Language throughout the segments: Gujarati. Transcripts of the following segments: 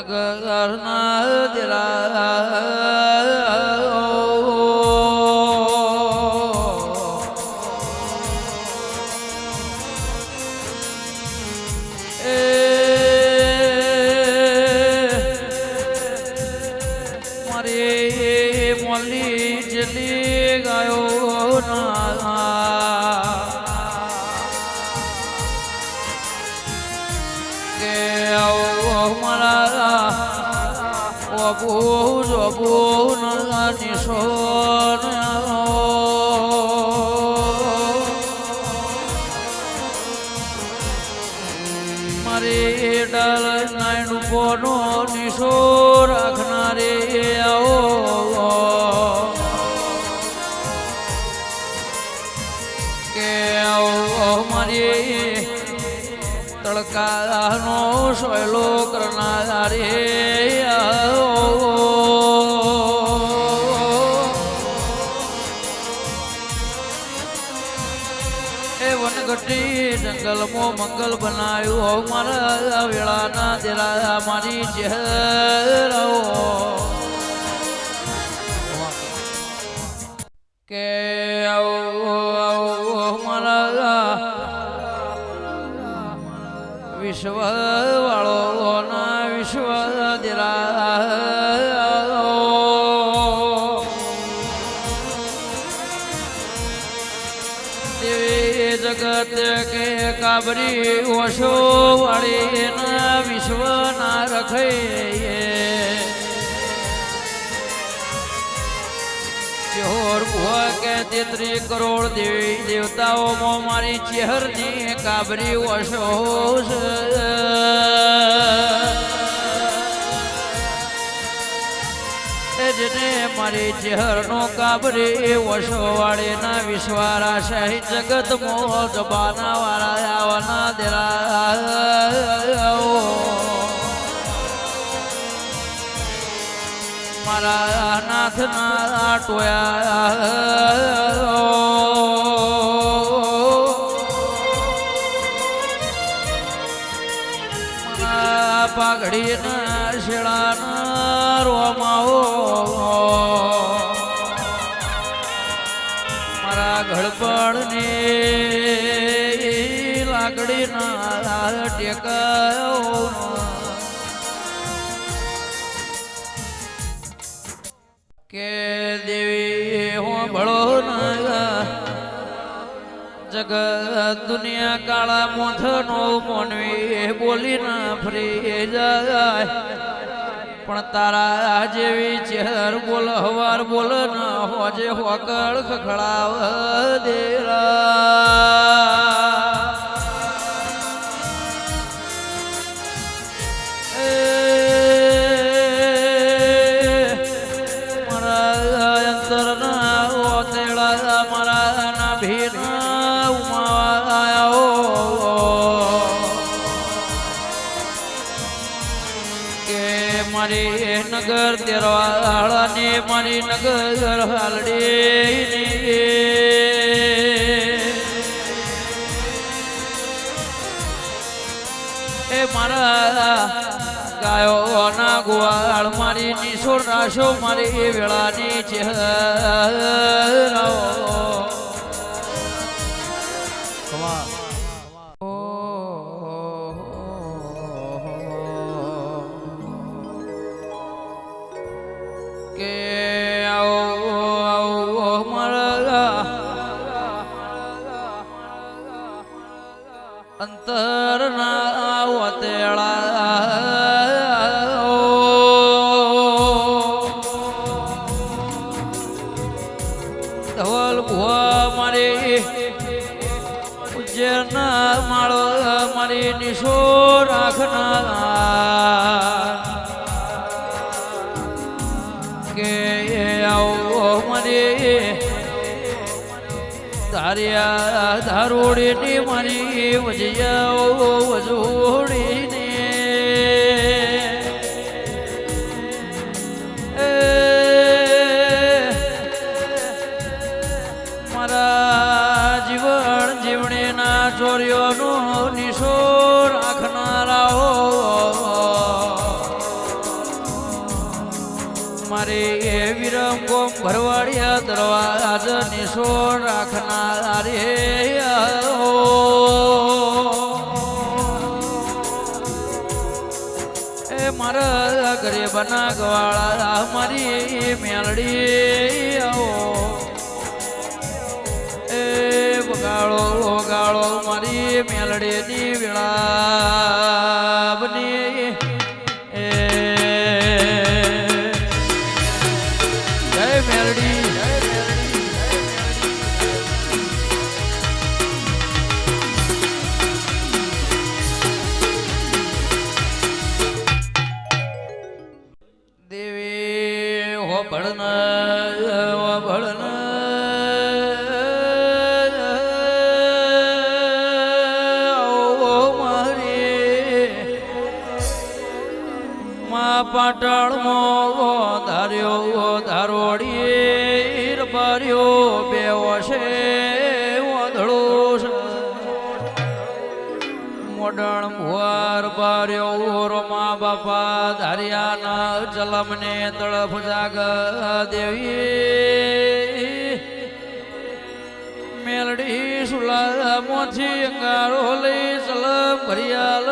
નગરના દિલા મારે ડાલ નાયણું કોનો નિશો રાખનારે આવો કે આવો મારી તડકાનો સોયલો કરનારે આવો जंगल मो मंगल बनायो मारा वेला ना तेरा मारी चेहरा के आओ मारा विश्व वालो ना विश्व तेरा जगत के काबरी ओशो वाले न विश्व ना रखे चोर बुआ के 33 करोड़ देवी देवताओं मो मारी चेहर नी काबरी ओशो जने मारी चेहर नो काबरी वशो वाले ना विश्वारा शाही जगत मोह जबाना वाला आवना देरा मारा नाथ ना टोया पागड़ी ना शेड़ा ना रोमाओ मारा घड़पड़ ने लाकड़ी ना टेकायो के देवी हो बड़ो ना जगत दुनिया काला मोथनो मोनवी बोली ना फरी जाए पण तारा जेवी चेहर बोल हवार बोल न होजे होकड़ खखड़ाव देरा मारा अंतर ना ओतेड़ा मारा ना भीर मारी नगर तेरवाड़ा ने मारी नगर हालड़ी ने ए मारा गायो ना गुआड़ मारी निशोर राशो मारी वेला नी चेहरा अंतर ना वतेड़ा धवल बुआ मारी उज्जैन मारो मारी निशो राखना के आओ मारी धारिया धारोड़ी ने मारी वजिया वजोड़ी ने मारा जीवन जीवने ना चोरियों नो निशो राखनारा हो મારી એ વિરંગોમ ભરવાડિયા દરવાજ નિશોર રાખનાર રે એ મારા ગરીબના ગવાળા મારી મેલડી આવો એ બગાડો ગાળો મારી મેલડીની વિળાબની એ જય મેલડી દેવી હો ભળન પાટણમાં ધાર્યો ધારોડી ભર્યો બેવો છે વાદળો મોડણ ભુવાર ભર્યો રોમા બાપા ધારિયાના જલમને તળફ જાગ દેવી મેલડી સુલા મોથી અંગારો લઈ ચલમ ભરિયાલ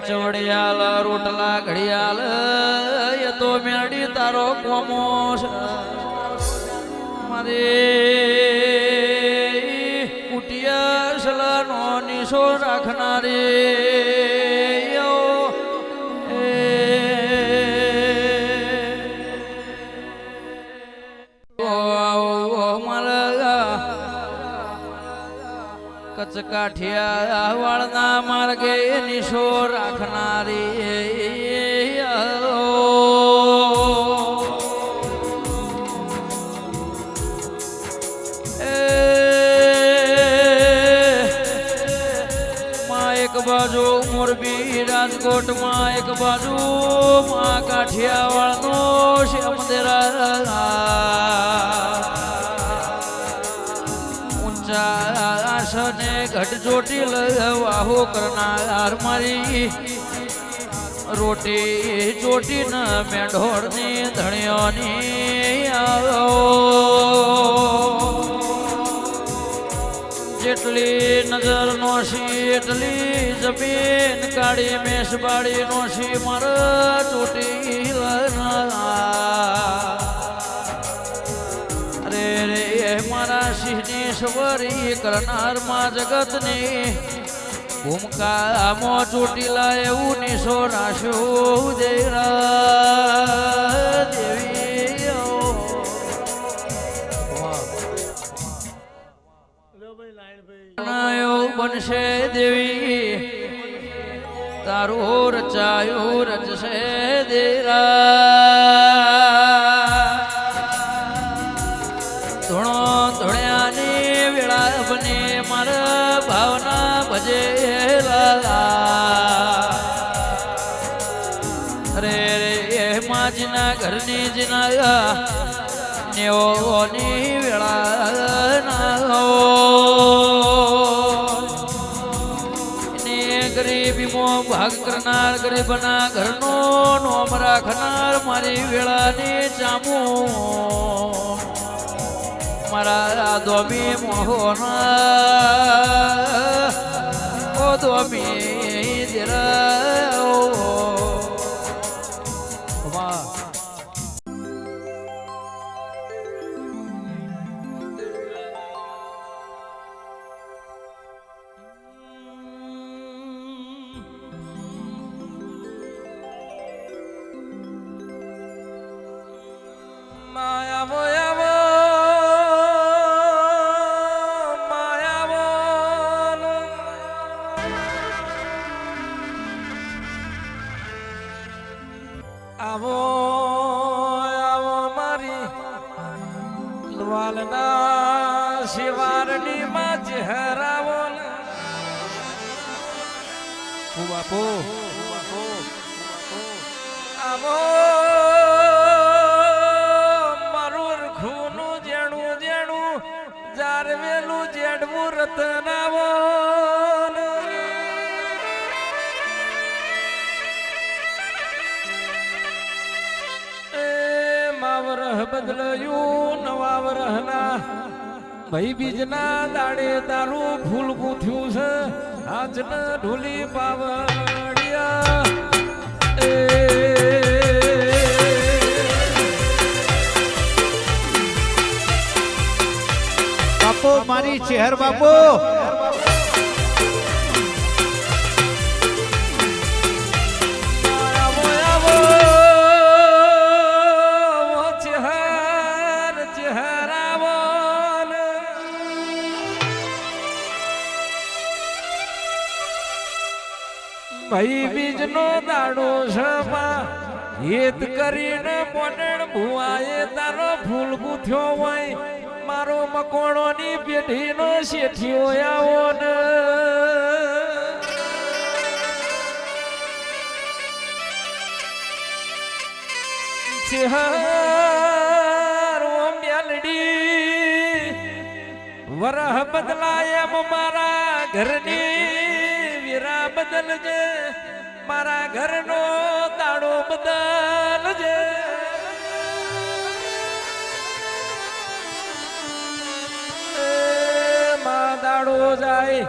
ચોડિયાલ રોટલા ઘડિયાલ એ તો મેળી તારો કોમો મારે કુટિયા સલાનો નિશો રાખનારી કચકાઠિયા વાળના માર્ગે નિશો રાખનારી એક બાજુ મોરબી રાજકોટમાં એક બાજુ માં કાઠિયાવાડનો શ્યામદેરા આસને ઘટ ચોટી વાહો કરનાર મારી રોટી ચોટી ન મેઢોરની ધણિયોની જેટલી નજર નોશી એટલી જમીન કાઢી મેષબાડી નોશી માર ચોટી મારા સિંહની સવારી કરનાર માં જગતની ભૂમકા મો ચોટીલા એવું નિશો નાશ્યો દેરા દેવી બનશે દેવી તારું રચાયું રચશે દેરા મારા ભાવના ભજેલા રે રે માજીના ઘરની જીના નેવોની વેળા ને ગરીબીમાં ભાગ કરનાર ગરીબના ઘરનો નોમ રાખનાર મારી વેળાની ચામો મારા દોમી મોહના ઓ દોમી દેરા માયા મોયા આવો આવો મારી લવાલના શિવારની માં ચહેરાવો બાપો આવો મારું જાર વેલું જેડવું રતનાવો માવરહ બદલાયું નવા વરહના ભાઈ બીજના દાડે તારું ફૂલ ગૂંથ્યું છે આજને ઢોલી પાવડિયા બાપુ મારી ચહેર બાપુ ભાઈ બીજ નો દાડો સભા હેત કરીને મોડણ ભુવાએ તારો ફૂલ ગુથ્યો હોય મારો મકોણો ની પેઢી નો શેઠિયો આવો ને વરહ બદલાય મારા ઘરની વીરા બદલજે મારા ઘરનો દાડો બદલજે માં દાડો જાય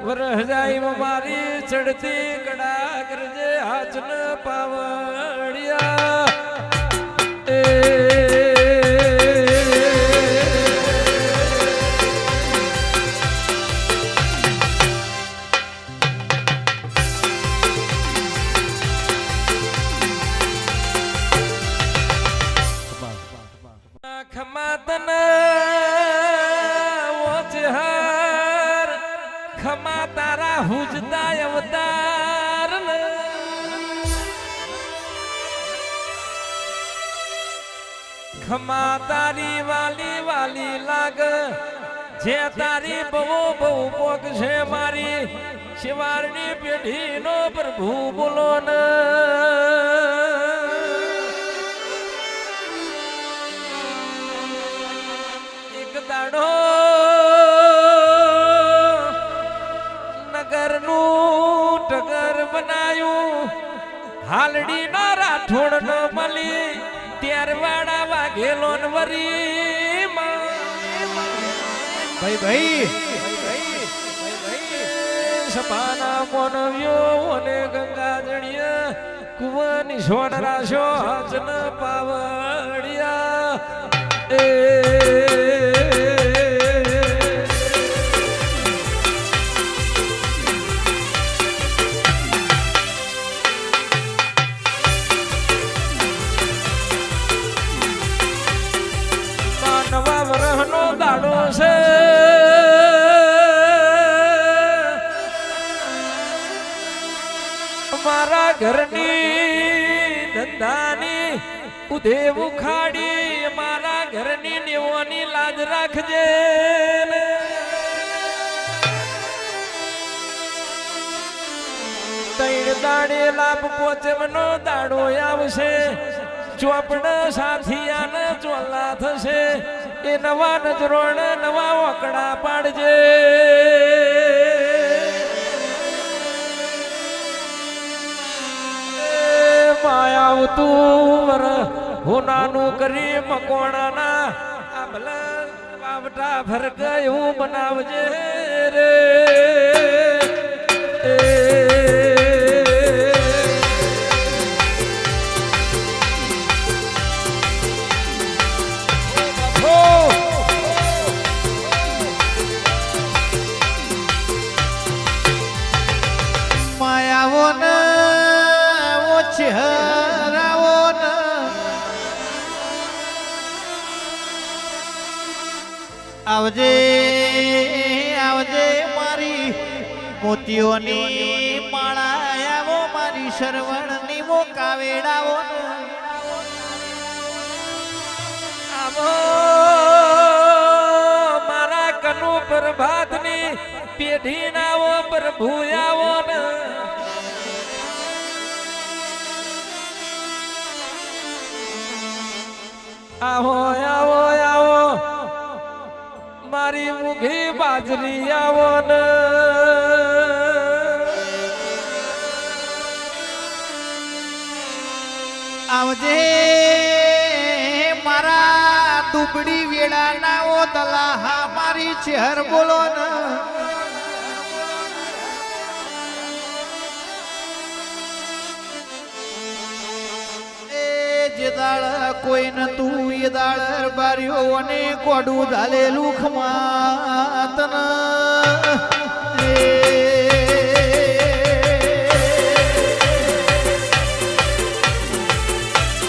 વરહ જાય મારી ચડતી કડા કરજે હાથ ન પાવડિયા ખમાતન ઓચહાર ખમા તારા હુજતા અવતાર ખમા તારી વાલી વાલી લાગ જે તારી બહુ બહુ પોક છે મારી શિવારની પેઢી નો પ્રભુ બોલો ને દાડો નગરનું ટગર બનાયું હાલડી નો રાઠોડ નો મળી ત્યારવાડા વાઘેલો વરી ભાઈ સભાના મોનવ્યો અને ગંગા જણિયા કુવાની છોડ રાશો હાજન પાવડિયા નવા વરહનો દાડો છે મારા ઘરની ધંધાની ઉધેવ ઉખાડી મારા ઘરની નેવોની લાજ રાખજે તૈણ દાડે લાભ પોચમનો દાડો આવશે ચોપડ સાથિયાને ચોલા થશે એ નવા નજરોણ નવા ઓકડા પાડજે માયાવતું વર હોનાનું કરી મકોણાના આ ભલા પાવટા ફરક એવું બનાવજે રે માયાવો ને ચહેરાવો ને આવજે આવજે મારી મોતીઓની માળા આવો મારી શરવણની મો કાવેડાવો આવો મારા કનુ પ્રભાતની પેઢી નાવો પ્રભુ આવો ને આવો આવો આવો મારી મુઘી બાજરી આવો ને આવજે મારા દુબડી વેળાના ઓ દલાહા મારી ચહેર બોલો ને જે દાળ કોઈ નતું એ દાળ બાર્યો અને કોડું ધાલેલું ખમાતન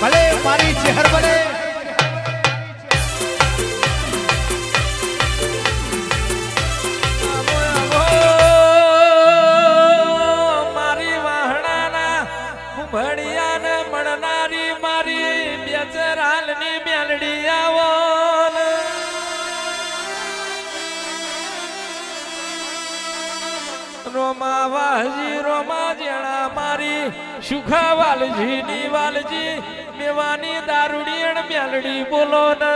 ભલે મારી ચહેર ભલે મારી વાહણાના ભણિયાને મળનારી મારી બેચરાલની મેલડી આવો રોમા વાહજી રોમા જેણા મારી સુખા વાલજી ની વાલજી મેવાની દારૂડીણ મેલડી બોલો ને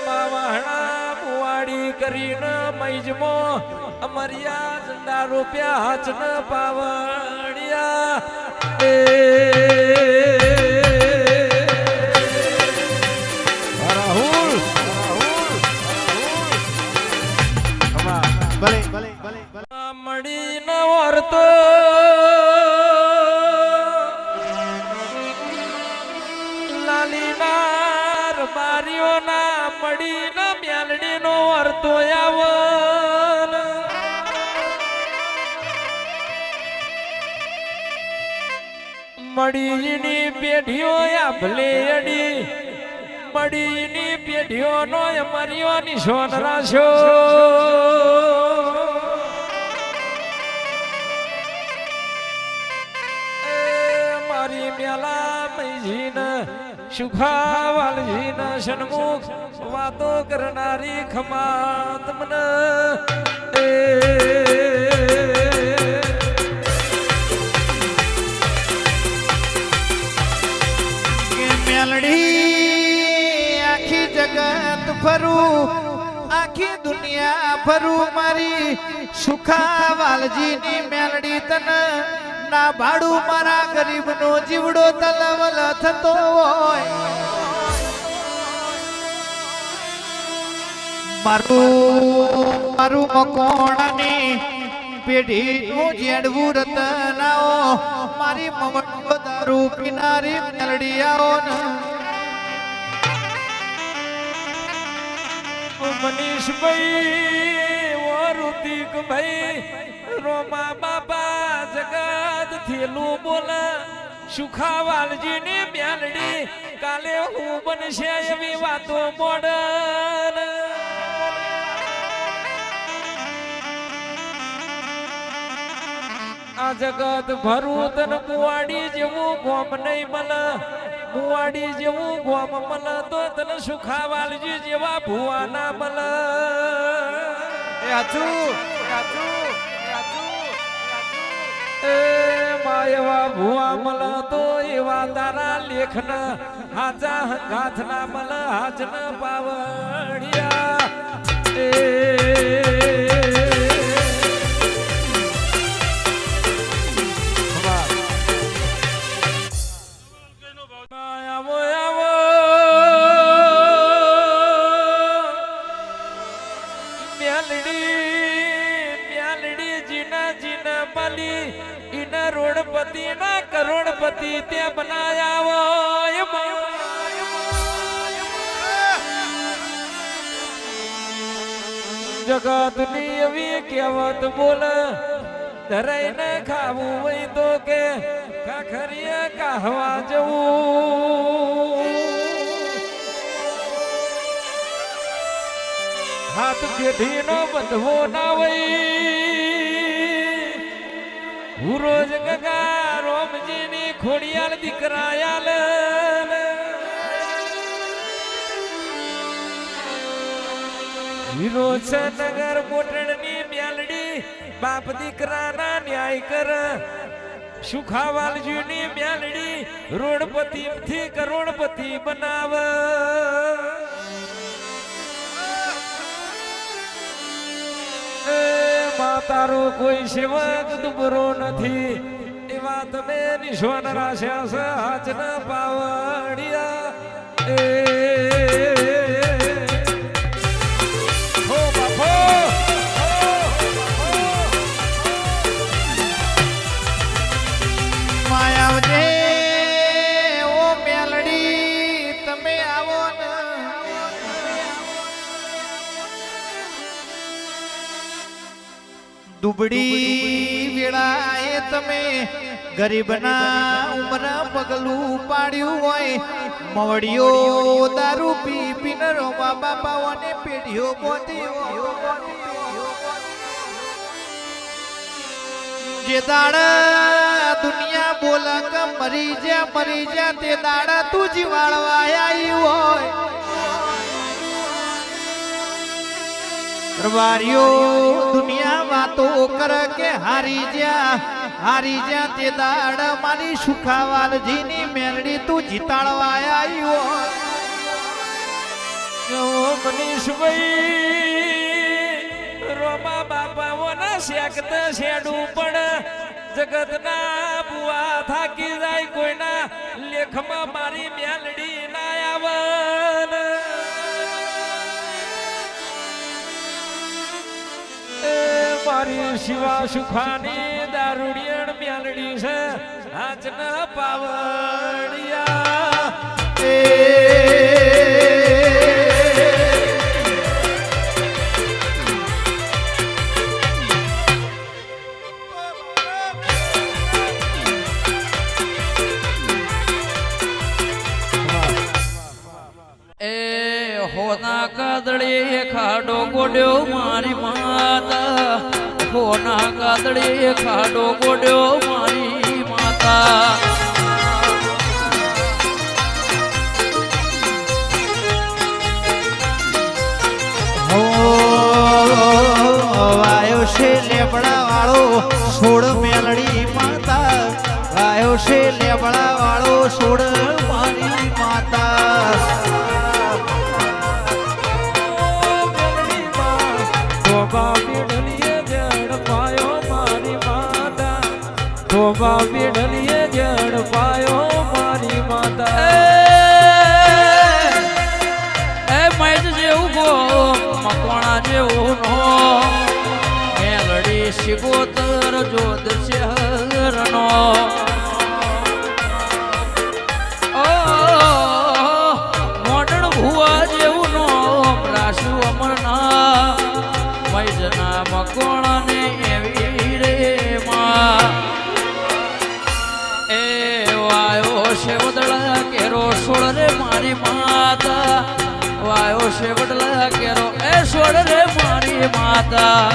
માવાહણા મુવાડી કરીને મૈજમો અમરિયા ઝંડા રૂપિયા હાચ ન પાવડિયા રાહુલ ભલે ભલે ભલે મળી ન વર્તો લાલીનાર બારીઓના મળી ન મ્યાલડી નો વર્તો આવો મડીની પેઢીઓ આભલે અડી મડીની પેઢીઓ નો મરિયો નિશોન રાખ્યો મારી મેલા મૈજીન સુખા વાલજીન સન્મુખ વાતો કરનારી ખમાત મન મેલડી આખી જગત ફરું આખી દુનિયા ફરું મારી સુખા વાલજીની મેલડી તન ના ભાડું મારા ગરીબનો જીવડો તલવલ થતો હોય મારું મકોણાની પેઢી હું જેડવું રતનાઓ મારી મમતો દારૂ પીનારી મેલડી આવો ને મનીષભાઈ ઓ ઋતિકભાઈ રોમા બાપા જગત થેલું બોલા સુખા વાલજીની મેલડી કાલે હું બનશે એવી વાતો મોડન આ જગત ભરું તન મુવાડી જેવું ગોમ નહીં મળે મુવાડી જેવું ગોમ મળે તો તને સુખા વાલજી જેવા ભુવા ના મળે એવા ભુવા મલ તો એવા તારા લેખન હાચા ગાથ ના મલ હાચ ન પાવડિયા આવો આવો મ્યાલડી જીના જીના પાલી ઇના રોડપતિ ના કરોડપતિ ત્યાં બનાયા જગત ની એવી કહેવત બોલ ધરાઈ ને ખાવું હોય તો કે ખાખરીએ કાહવા જવું હાથ પેઢી નો બંધવો ના હોય હું રોજ ગગા રોમજી ની ખોડિયાલ દીકરાયાલ વિરોચનગર મોટણ ની મ્યાલડી બાપ દીકરા ના ન્યાય કર સુખાવાલજીની મેલડી રોડપતિ થી કરોડપતિ બનાવ તારો કોઈ સેવક દુબરો નથી એવા તમે નિશાન રાખ્યા છે હાથ ન પાવડિયા હો બાપો માયાવજે ઓ મેલડી તમે આવો ને દુબડી વેળાએ તમે ગરીબના ઉમર પગલું પાડ્યું હોય મવડિયો દારૂ પી પીને રોમા બાપાઓને પેઢીઓ બોધી જે દાડા દુનિયા બોલક મરી જા તે દાડા તું જીવાળવા આવી હોય રવારીઓ દુનિયા વાતો કર કે હારી જા તે દાડ મારી સુખાવાલજીની મેલડી તું જીતાડવા આવી હોય મનીષભાઈ રોમા બાપાઓના શેકત શેડું પણ જગતના બુઆ થાકી જાય કોઈના લેખમાં મારી મેલડી ના આવન મારી શિવા સુખાની દારૂડિયણ મેલડી છે આજ ન પાવડિયા હોના કાદળી ખાડો ગોડ્યો મારી માતા હોના કાદળી ખાડો ગોડ્યો મારી માતા વાયો છે લેબડા વાળો છોડ મેલડી માતા વાયો છે લેબડા વાળો છોડ મારી માતા ધોબા બેડલીએ જડ પાયો મારી માતા ધોબા બેડલીએ જડ પાયો મારી માતા એ મૈદ જેવું ગો મકોણા જેવું નો મેલડી શિગોતર જોત શહેરનો મોડણ ભુવા જેવું નો રાશુ અમરના મૈજના મકોણાને એવી રે માં એ વાયો છે બદલા કેરો સોળ રે મારી માતા વાયો છે બદલા કેરો એ સોળ રે મારી માતા